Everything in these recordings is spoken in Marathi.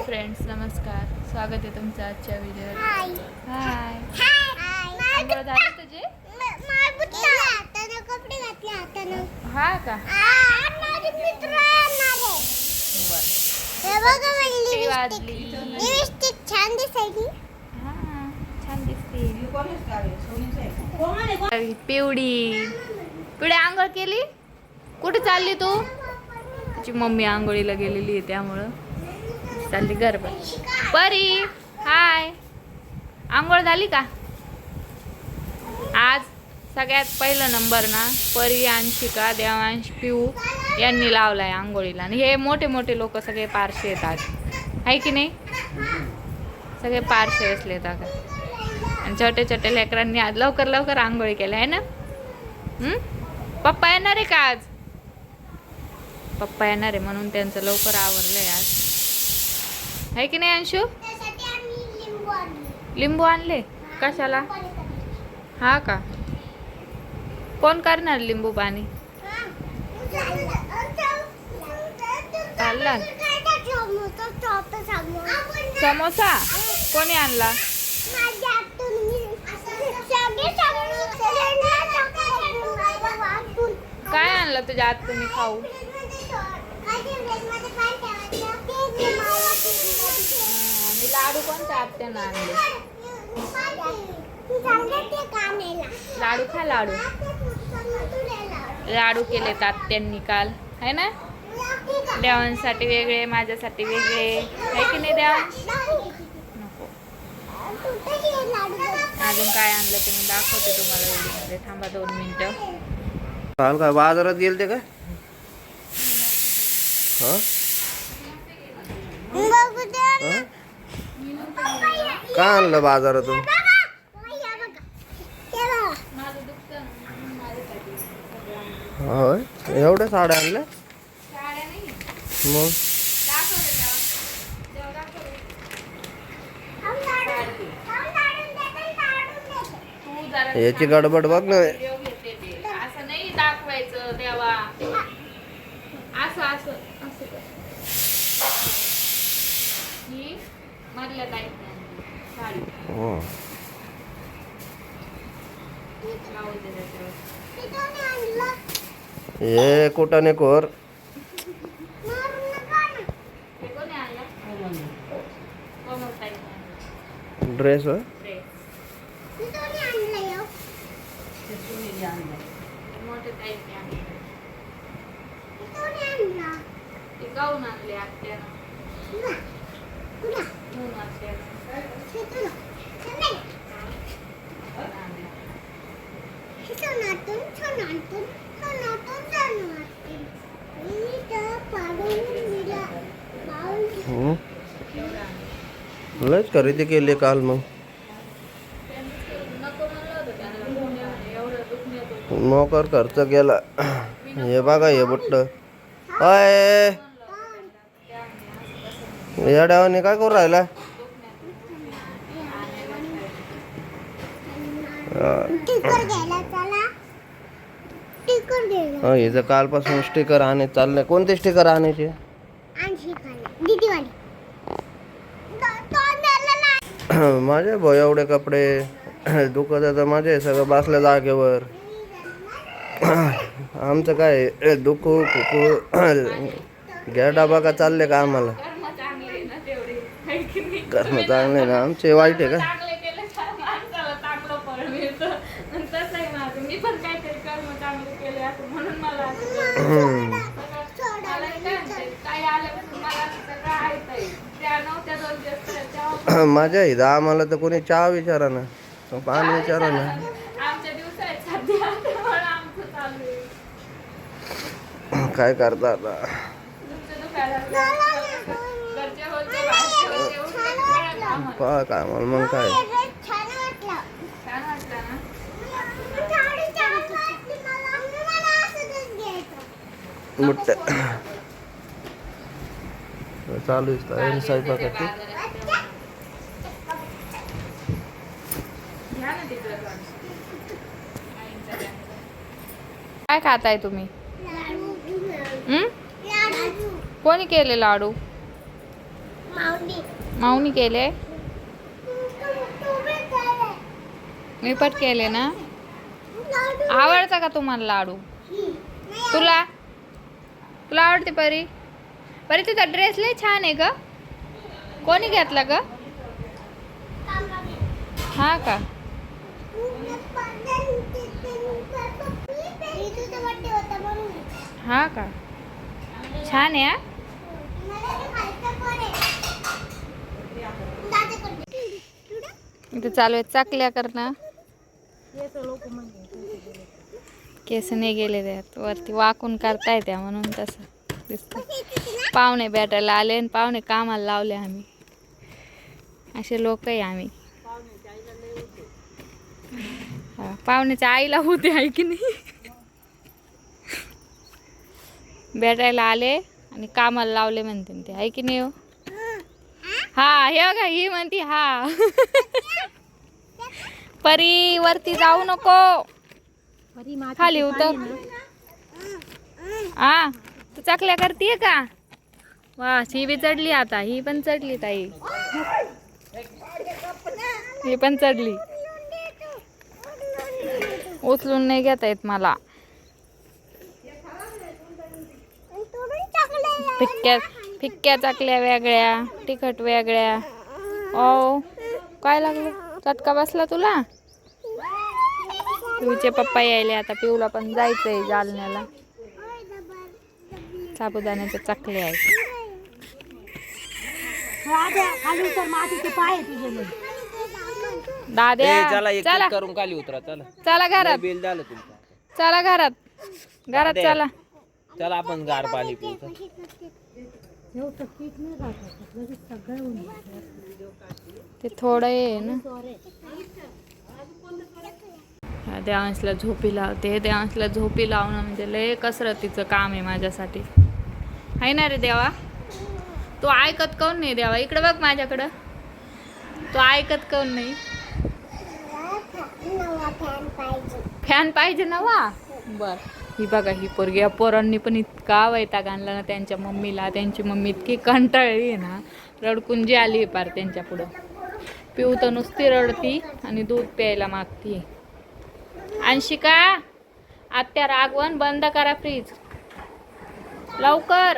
फ्रेंड्स, नमस्कार. स्वागत आहे तुमचं आजच्या व्हिडिओवर. हाय. आंघोळ झाली तुझी? हा का? छान दिसायची. छान दिसते. पिवडी आंघोळ केली? कुठे चालली तू? तुझी मम्मी आंघोळीला गेलेली आहे त्यामुळं चालली गरबा. परी हाय. आंघोळ झाली का? आज सगळ्यात पहिला नंबर ना परी, अंशिका, देवांश, पिऊ यांनी लावलाय आंघोळीला. आणि हे मोठे मोठे लोक सगळे पारसे येतात, आहे की नाही? सगळे पारसे असले का? आणि छोट्या छोट्या लेकरांनी आज लवकर लवकर आंघोळी केल्या आहे ना. पप्पा येणार आहे का आज? पप्पा येणार आहे म्हणून त्यांचं लवकर आवरलंय आज, आहे की नाही अंशू? लिंबू आणले कशाला? हा का? कोण करणार लिंबू पाणी? चालला समोसा कोणी आणला? काय आणलं तुझ्या आत तुम्ही खाऊ? आणि लाडू कोणत्या आत्यानं आणले? लाडू खा. लाडू केले आत्यांनी काल, है ना? देवांसाठी वेगळे, माझ्यासाठी वेगळे, आहे की नाही देवांश? नको. अजून काय आणलं ते मी दाखवते तुम्हाला व्हिडिओमध्ये. थांबा 2 मिनिटं. काल काय बाजारात गेलते काय? काय आणलं बाजारातून? होय, एवढ्या साड्या आणल्या मग? याची गडबड बघ ना. असं नाही दाखवायचं देवा. असं असं असं ही मधल्या साडी हे कुठं नाही कोर ड्रेस होय. गाऊन आणले आत्यानं. लयच खरेदी केली काल मग. मोकर खर्च केला. हे बघा हे बुट्ट. अय या डावाने काय करू राहिला? हिचं कालपासून स्टिकर आणे चाललंय. कोणते स्टिकर आणायचे? माझे भाऊ एवढे कपडे दुखत आता माझे सगळं बसल्या जागेवर. आमचं काय दुखू खुकू घ्या डबा का चालले का आम्हाला? कर्म चांगले ना आमचे वाईट आहे का? माझ्या इथं आम्हाला तर कोणी चहा विचारा ना, पाणी विचारा ना. काय करता आता? काय मला मग काय मुट्ट चालू आहे स्वयंपाकाची. काय खाताय तुम्ही? कोणी केले लाडू? माऊनी केले, मी पण केले ना. आवडता का तुम्हाला लाडू? तुला तुला आवडते परी? परी तुझा ड्रेस लय छान आहे ग. कोणी घेतला ग? हा का? हा का? छान आहे. इथे चालू आहे चकल्या करणं. केस नाही गेले त्यात वरती वाकून करता येत्या म्हणून तसं दिसतं. पाहुणे भेटायला आले आणि पाहुणे कामाला लावले आम्ही. असे लोक आहे आम्ही. पाहुण्याच्या आईला होते आहे की नाही. भेटायला आले आणि कामाला लावले म्हणते ते आहे की नाही हो. हा हे बघा ही म्हणती हा. परी वरती जाऊ नको, खाली उतर. हा तू चकल्या करतीये का? वा ही बी चढली आता. ही पण चढली ताई. ही पण चढली. उचलून नाही घेता येत मला. फिक्क्या फिक्क्या चकल्या वेगळ्या, तिखट वेगळ्या. ओ काय लागलं? चटका बसला तुला? पिऊचे पप्पा यायले आता. पिऊला पण जायचंय जालन्याला. साबुदाण्याच्या चकल्या आहेत. दाद्या चला करून खाली उतरा. चला चला घरात. बिल झालं तुमचं. चला घरात. घरात चला. चला आपण गार पाणी पिऊ. ते थोडं आहे ना. देवांशला झोपी लावते. देवांशला झोपी लावणं म्हणजे लय कसरतीचं काम आहे माझ्यासाठी. आहे ना रे देवा? तू ऐकत काऊन नाही देवा? इकडे बघ माझ्याकडं. तू ऐकत काऊन नाही? फॅन पाहिजे नवा? बर. ही बघा ही पोरगी. या पोरांनी पण इतका वैताग आणला ना त्यांच्या मम्मीला. त्यांची मम्मी इतकी कंटाळली आहे ना, रडकुंजी जी आली पार त्यांच्या पुढं. पिऊ तर नुसती रडती आणि दूध प्यायला मागती. अंशिका आत्या रागवण बंद करा फ्रीज लवकर.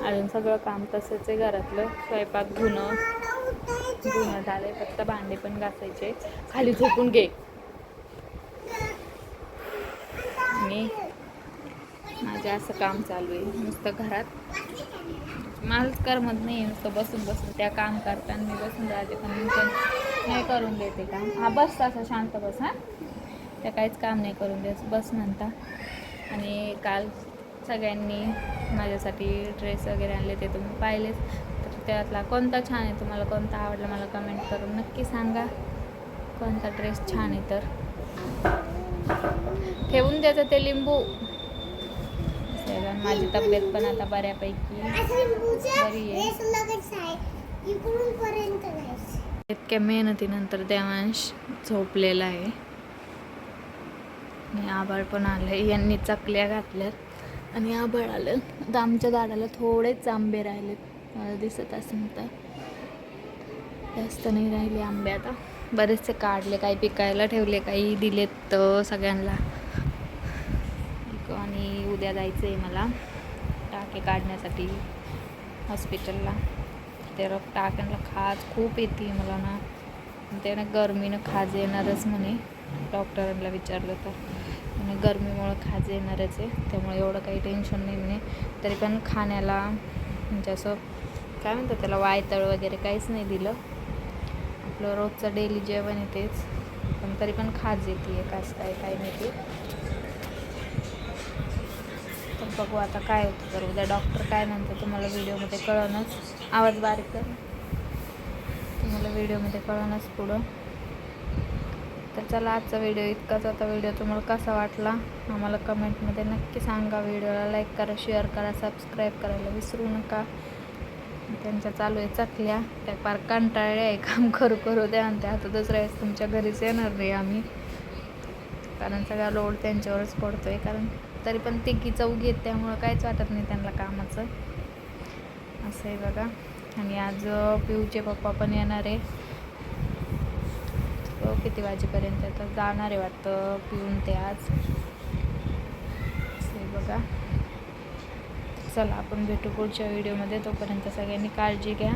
अजून सगळं काम तसंच आहे घरातलं. स्वयंपाक धुणं झालंय, फक्त भांडे पण घासायचे. खाली झोपून घे. मी माझं असं काम चालू आहे नुसतं घरात. मलाच करमत नाही नुसतं बसून बसून. त्या काम करताना मी बसून राहते पण मी पण नाही करून देते काम. हा बस तसं शांत बस. हा त्या काहीच काम नाही करून देत. बस म्हणता. आणि काल सगळ्यांनी माझ्यासाठी ड्रेस वगैरे आणले ते तुम्ही पाहिलेच. तर त्यातला कोणता छान आहे, तुम्हाला कोणता आवडला मला कमेंट करून नक्की सांगा. कोणता ड्रेस छान आहे तर ठेवून द्यायचं ते लिंबू. माझी तब्येत पण आता बऱ्यापैकी बरी आहे. इतक्या मेहनतीनंतर देवांश झोपलेला आहे आणि आभाळ पण आलंय. यांनी चकल्या घातल्यात आणि आभाळ आलं. आता आमच्या झाडाला थोडेच आंबे राहिलेत. मला दिसत असं तर जास्त नाही राहिले आंबे. आता बरेचसे काढले, काही पिकायला ठेवले, काही दिलेत सगळ्यांना. आणि उद्या जायचं आहे मला टाके काढण्यासाठी हॉस्पिटलला. ते टाक्यांना खाज खूप येते मला ना. त्याने गरमीनं खाज येणारच म्हणे. डॉक्टरांना विचारलं तर म्हणे गरमीमुळं खाज येणारच आहे. त्यामुळे एवढं काही टेन्शन नाही म्हणे. तरी पण खाण्याला म्हणजे असं काय म्हणतात त्याला वायतळ वगैरे काहीच नाही दिलं. आपलं रोजचं डेली जेवण आहे तेच. पण तरी पण खाज येते कसं काय माहिती. तर बघू आता काय होतं. तर उद्या डॉक्टर काय म्हणतं तुम्हाला व्हिडिओमध्ये कळणंच. आवाज बारीक कर. तुम्हाला व्हिडिओमध्ये कळणंच पुढं. तर चला आजचा व्हिडिओ इतकाच होता. व्हिडिओ तुम्हाला कसा वाटला आम्हाला कमेंटमध्ये नक्की सांगा. व्हिडिओला लाईक करा, शेअर करा, सबस्क्राईब करायला विसरू नका. त्यांच्या चालू आहे चकल्या. त्या फार कंटाळल्या आहे काम करू द्या आणि त्या आता दुसऱ्या वेळेस तुमच्या घरीच येणार नाही आम्ही. कारण सगळा लोड त्यांच्यावरच पडतो आहे. कारण तरी पण तिघी चौघी आहेत त्यामुळं काहीच वाटत नाही त्यांना कामाचं. असं आहे बघा. आणि आज पिऊचे पप्पा पण येणार आहे. किती वाजेपर्यंत तर जाणार आहे वाटतं पिऊन ते आज. असं आहे बघा. चला आपण भेटू पुढच्या व्हिडिओमध्ये. तोपर्यंत सगळ्यांनी काळजी घ्या.